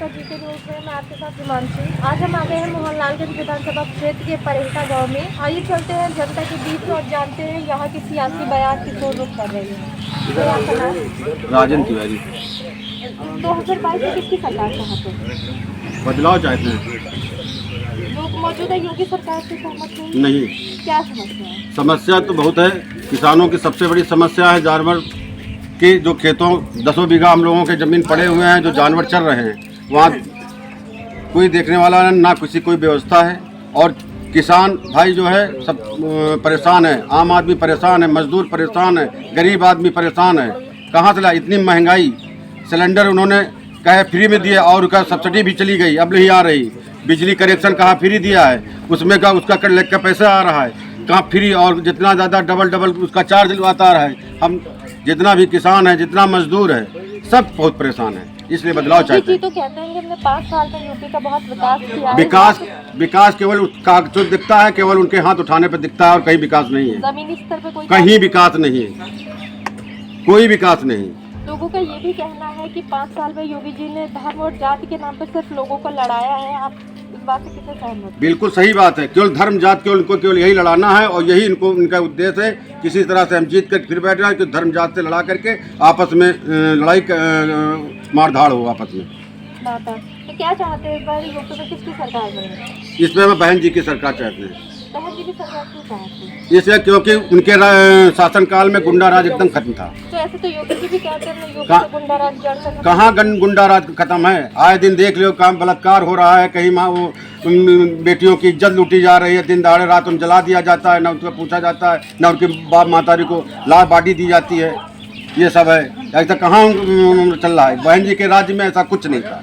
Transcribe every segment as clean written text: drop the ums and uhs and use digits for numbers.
नमस्कार GK news में मैं आपके साथ हिमांशी। आज हम आ गए हैं मोहनलालगंज विधानसभा क्षेत्र के परेहटा गांव में। आइए चलते हैं जनता के बीच और जानते हैं यहाँ की सियासी बयान किस ओर रुख कर रही है। तो आपका नाम? राजन तिवारी। 2022 में किसकी सरकार चाहते हैं? बदलाव चाहते हैं। जो मौजूदा योगी सरकार से सहमत नहीं। क्या समस्या है? समस्या तो बहुत है। किसानों की सबसे बड़ी समस्या है जानवर कि जो खेतों 10 बीघा हम लोगों के ज़मीन पड़े हुए हैं, जो जानवर चल रहे हैं, वहाँ कोई देखने वाला ना किसी कोई व्यवस्था है। और किसान भाई जो है सब परेशान है। आम आदमी परेशान है, मजदूर परेशान है, गरीब आदमी परेशान है। कहाँ से ला इतनी महंगाई? सिलेंडर उन्होंने कहे फ्री में दिया और उसका सब्सिडी भी चली गई, अब नहीं आ रही। बिजली कनेक्शन कहाँ फ्री दिया है, उसमें का उसका लेग का पैसा आ रहा है, कहाँ फ्री। और जितना ज़्यादा डबल उसका चार्ज आता रहा है। हम जितना भी किसान है, जितना मजदूर है, सब बहुत परेशान है। इसलिए बदलाव चाहते हैं। तो कहते हैं कि हमने 5 साल में यूपी का बहुत विकास किया है। विकास केवल कागजों दिखता है, केवल उनके हाथ उठाने पर दिखता है और कहीं विकास नहीं है। जमीनी स्तर पे कोई कहीं विकास नहीं है, कोई विकास नहीं। लोगों का ये भी कहना है कि 5 साल में योगी जी ने धर्म और जाति के नाम पर सिर्फ लोगों को लड़ाया है। आप इस बात से कितने सहमत? बिल्कुल सही बात है। केवल धर्म जात केवल उनको केवल यही लड़ाना है और यही इनको उनका उद्देश्य है। किसी तरह से हम जीत कर फिर बैठ जाए कि धर्म जात से लड़ा करके आपस में लड़ाई मारधाड़ हो आपस में। तो क्या चाहते हैं इस बार यूपी में किसकी सरकार बने? इसमें हम बहन जी की सरकार चाहते हैं। बहन जी की सरकार क्यों चाहते हैं? इसलिए क्योंकि उनके शासनकाल में गुंडा राज एकदम खत्म था। तो ऐसे तो योगी जी भी कहते हैं यूपी से गुंडा राज जड़ से कहाँ गुंडा राज खत्म है? आए दिन देख लो काम बलात्कार हो रहा है, कहीं माँ वो बेटियों की इज्जत लूटी जा रही है, दिन दहाड़े रात उन जला दिया जाता है, न उनको पूछा जाता है, न उनके बाप मातारी को लाश बाटी दी जाती है। ये सब है। ऐसा कहाँ चल रहा है? बहन जी के राज्य में ऐसा कुछ नहीं था।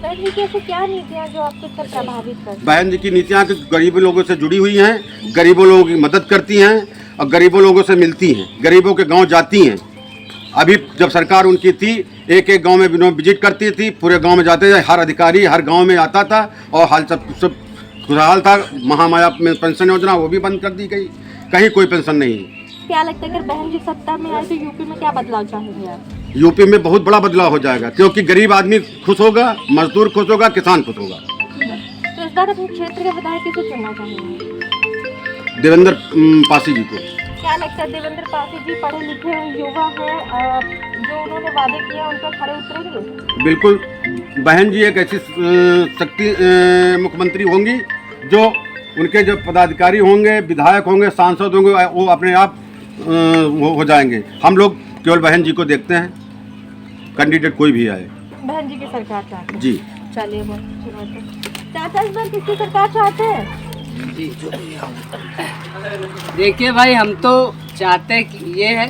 बहन जी की ऐसी क्या नीतियाँ जो आपको इतना प्रभावित करती? बहन जी की नीतियाँ तो गरीबों लोगों से जुड़ी हुई हैं, गरीबों लोगों की मदद करती हैं और गरीबों लोगों से मिलती हैं, गरीबों के गांव जाती हैं। अभी जब सरकार उनकी थी, एक गांव में विजिट करती थी, पूरे गांव में जाते थे, हर अधिकारी हर गांव में आता था और हाल सब खुशहाल था। महामाया में पेंशन योजना वो भी बंद कर दी गई, कहीं कोई पेंशन नहीं। क्या लगता है अगर बहन जी सत्ता में आए तो यूपी में क्या बदलाव चाहेंगे आप? यूपी में बहुत बड़ा बदलाव हो जाएगा, क्योंकि गरीब आदमी खुश होगा, मजदूर खुश होगा, किसान खुश होगा। तो इस बार अपने क्षेत्र के विधायक किसे चुनना चाहेंगे? देवेंद्र पासी जी को। क्या लगता है देवेंद्र पासी जी पढ़े लिखे युवा हैं, जो उन्होंने वादे किया उन पर खरे उतरेंगे? बिल्कुल। बहन जी एक ऐसी शक्ति मुख्यमंत्री होंगी जो उनके जो पदाधिकारी होंगे, विधायक होंगे, सांसद होंगे, वो अपने आप हो जाएंगे। हम लोग केवल बहन जी को देखते हैं, कैंडिडेट कोई भी आए। बहन जी की सरकार चाहते हैं जी। चलिए बहुत अच्छी बात है। चाचा इस बार किसकी सरकार चाहते हैं? जी देखिए भाई, हम तो चाहते हैं कि ये है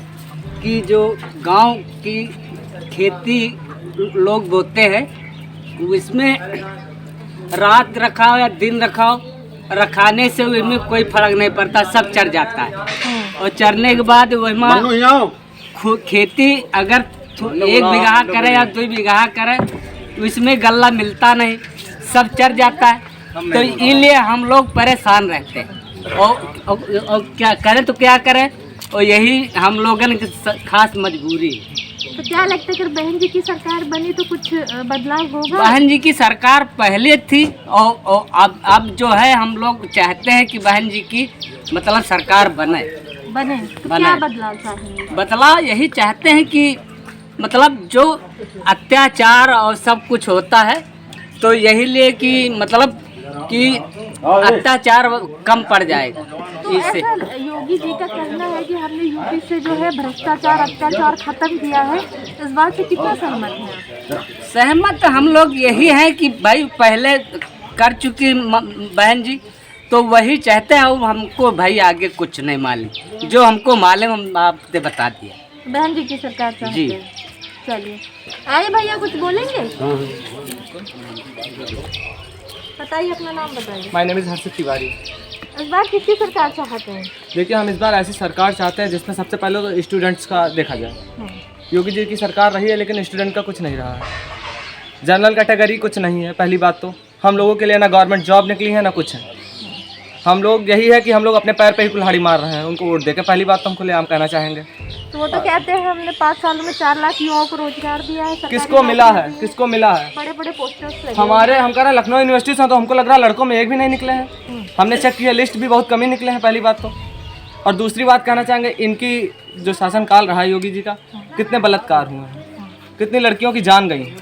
कि जो गांव की खेती लोग बोते हैं, इसमें रात रखाओ या दिन रखाओ, रखाने से उसमें कोई फर्क नहीं पड़ता, सब चर जाता है। और चरने के बाद वही खेती अगर 1 बीघा करे या 2 बीघा करे, इसमें गल्ला मिलता नहीं, सब चर जाता है। तो इसलिए हम लोग परेशान रहते हैं और क्या करें तो क्या करें, और यही हम लोगों की खास मजबूरी है। तो क्या लगता है अगर बहन जी की सरकार बनी तो कुछ बदलाव होगा? बहन जी की सरकार पहले थी और अब जो है हम लोग चाहते हैं कि बहन जी की मतलब सरकार बने। तो क्या बदलाव चाहेंगे? बदलाव यही चाहते हैं कि मतलब जो अत्याचार और सब कुछ होता है, तो यही लिए कि मतलब कि अत्याचार कम पड़ जाएगा इससे। योगी जी का कहना है कि हमने यूपी से जो है भ्रष्टाचार अत्याचार खत्म किया है। इस बात से कितना सहमत हैं? सहमत हम लोग यही है कि भाई पहले कर चुकी बहन जी, तो वही चाहते हैं। हमको भाई आगे कुछ नहीं मालूम, जो हमको मालूम हम आपसे बता दिया। बहन जी की सरकार चाहते हैं। चलिए आइए भैया, कुछ बोलेंगे? बताइए, अपना नाम बताइए। माय नेम इज़ हर्षित तिवारी। इस बार किसकी सरकार चाहते हैं? देखिए, हम इस बार ऐसी सरकार चाहते हैं जिसमें सबसे पहले तो स्टूडेंट्स का देखा जाए। योगी जी की सरकार रही है लेकिन स्टूडेंट का कुछ नहीं रहा है। जनरल कैटेगरी कुछ नहीं है। पहली बात तो हम लोगों के लिए ना गवर्नमेंट जॉब निकली है ना कुछ है। हम लोग यही है कि हम लोग अपने पैर पे ही कुल्हाड़ी मार रहे हैं उनको वोट देकर। पहली बात तो हम खुलेआम कहना चाहेंगे। तो वो तो कहते हैं हमने 5 सालों में 4 लाख युवाओं को रोजगार दिया है। सरकारी किसको मिला है? नौकरी किसको मिला है? बड़े बड़े पोस्टर्स लगे हमारे हम कह रहे हैं लखनऊ यूनिवर्सिटी से, तो हमको लग रहा है लड़कों में एक भी नहीं निकले हैं। हमने चेक किया, लिस्ट भी बहुत कम ही निकले हैं, पहली बात तो। और दूसरी बात कहना चाहेंगे, इनकी जो शासनकाल रहा है योगी जी का, कितने बलात्कार हुए हैं, कितनी लड़कियों की जान गई।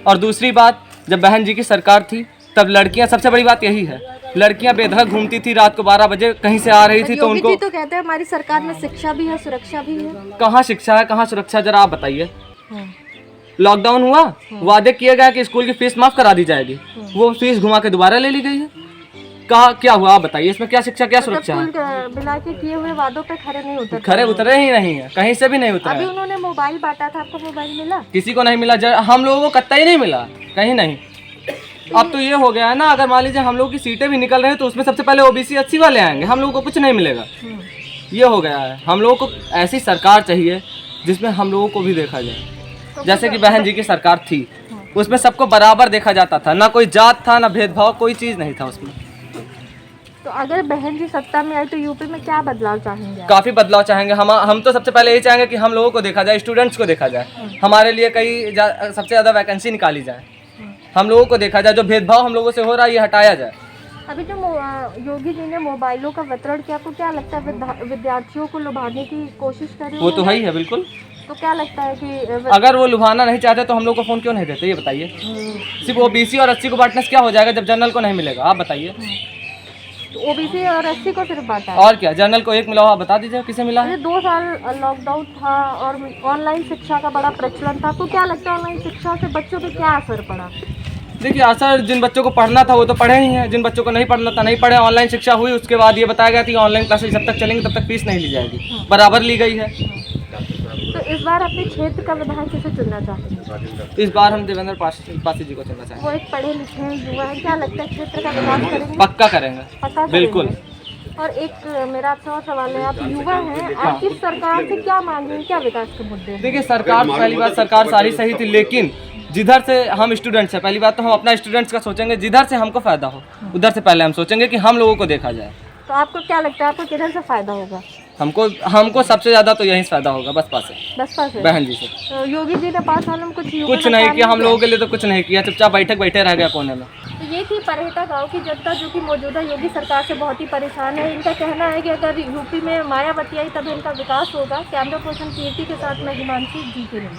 और दूसरी बात, जब बहन जी की सरकार थी तब लड़कियां, सबसे बड़ी बात यही है, लड़कियां बेधड़क घूमती थी, रात को 12 बजे कहीं से आ रही थी तो योगी उनको। जी तो कहते हैं हमारी सरकार में शिक्षा भी है, सुरक्षा भी है। कहाँ शिक्षा है, कहाँ सुरक्षा, जरा आप बताइए। लॉकडाउन हुआ, वादे किए गए कि स्कूल की फीस माफ करा दी जाएगी, वो फीस घुमा के दोबारा ले ली गई है। कहाँ क्या हुआ आप बताइए, इसमें क्या शिक्षा, क्या सुरक्षा है? कुल मिला के किए हुए वादों पे खरे नहीं उतरते। खरे उतरे ही नहीं है, कहीं से भी नहीं उतरे अभी हैं। उन्होंने मोबाइल बांटा था, आपको मोबाइल मिला? किसी को नहीं मिला, हम लोगों को कत्ता ही नहीं मिला, कहीं नहीं। अब तो ये हो गया है ना, अगर मान लीजिए हम लोग की सीटें भी निकल रही हैं तो उसमें सबसे पहले ओबीसी 80 वाले आएंगे, हम लोगों को कुछ नहीं मिलेगा। ये हो गया है। हम लोगों को ऐसी सरकार चाहिए जिसमें हम लोगों को भी देखा जाए, जैसे कि बहन जी की सरकार थी, उसमें सबको बराबर देखा जाता था, ना कोई जात था, ना भेदभाव, कोई चीज़ नहीं था उसमें। तो अगर बहन जी सत्ता में आई तो यूपी में क्या बदलाव चाहेंगे आप? काफ़ी बदलाव चाहेंगे हम तो सबसे पहले यही चाहेंगे कि हम लोगों को देखा जाए, स्टूडेंट्स को देखा जाए, हमारे लिए सबसे ज़्यादा वैकेंसी निकाली जाए, हम लोगों को देखा जाए, जो भेदभाव हम लोगों से हो रहा है ये हटाया जाए। अभी जो योगी जी ने मोबाइलों का वितरण किया, आपको क्या लगता है विद्यार्थियों को लुभाने की कोशिश कर रहे वो तो है ही है, बिल्कुल। तो क्या लगता है कि अगर वो लुभाना नहीं चाहते तो हम लोग को फ़ोन क्यों नहीं देते, ये बताइए। सिर्फ ओबीसी और 80 को बांटने से क्या हो जाएगा जब जनरल को नहीं मिलेगा, आप बताइए। ओबीसी और एससी को सिर्फ बांटा है? और क्या, जनरल को एक मिला हो, आप बता दीजिए किसे मिला है। 2 साल लॉकडाउन था और ऑनलाइन शिक्षा का बड़ा प्रचलन था, तो क्या लगता है ऑनलाइन शिक्षा से बच्चों पे क्या असर पड़ा? देखिए, असर जिन बच्चों को पढ़ना था वो तो पढ़े ही हैं, जिन बच्चों को नहीं पढ़ना था नहीं पढ़े। ऑनलाइन शिक्षा हुई, उसके बाद ये बताया गया कि ऑनलाइन क्लासेस जब तक चलेंगी तब तक फीस नहीं ली जाएगी, बराबर ली गई है। तो इस बार अपने क्षेत्र का विधायक किसे चुनना चाहते हैं? इस बार हम देवेंद्र पासी जी को चुनना चाहेंगे। वो एक पढ़े लिखे हैं, युवा है, क्या लगता है क्षेत्र का विकास करेंगे? पक्का करेंगे, पक्का बिल्कुल। करेंगे। और एक मेरा आपसे और सवाल है, आप युवा हैं, आप इस सरकार से क्या मांगेंगे, क्या विकास के मुद्दे हैं? देखिए, सरकार, पहली बात सरकार सारी सही थी, लेकिन जिधर से हम स्टूडेंट्स हैं, पहली बात तो हम अपना स्टूडेंट्स का सोचेंगे, जिधर से हमको फ़ायदा हो उधर से पहले हम सोचेंगे कि हम लोगों को देखा जाए। तो आपको क्या लगता है, आपको किधर से फायदा होगा? हमको सबसे ज़्यादा तो यही फ़ायदा होगा, बसपा से, बसपा से? बहन जी से। तो योगी जी ने 5 सालों में कुछ नहीं किया, हम लोगों के लिए तो कुछ नहीं किया, चुपचाप बैठे रह गया कोने में। तो ये थी परहेटा गांव की जनता, जो कि मौजूदा योगी सरकार से बहुत ही परेशान है। इनका कहना है कि अगर यूपी में मायावती आई तब इनका विकास होगा। कैमरा पर्सन कीर्ति के साथ मैं हिमांशी, जी के लिए।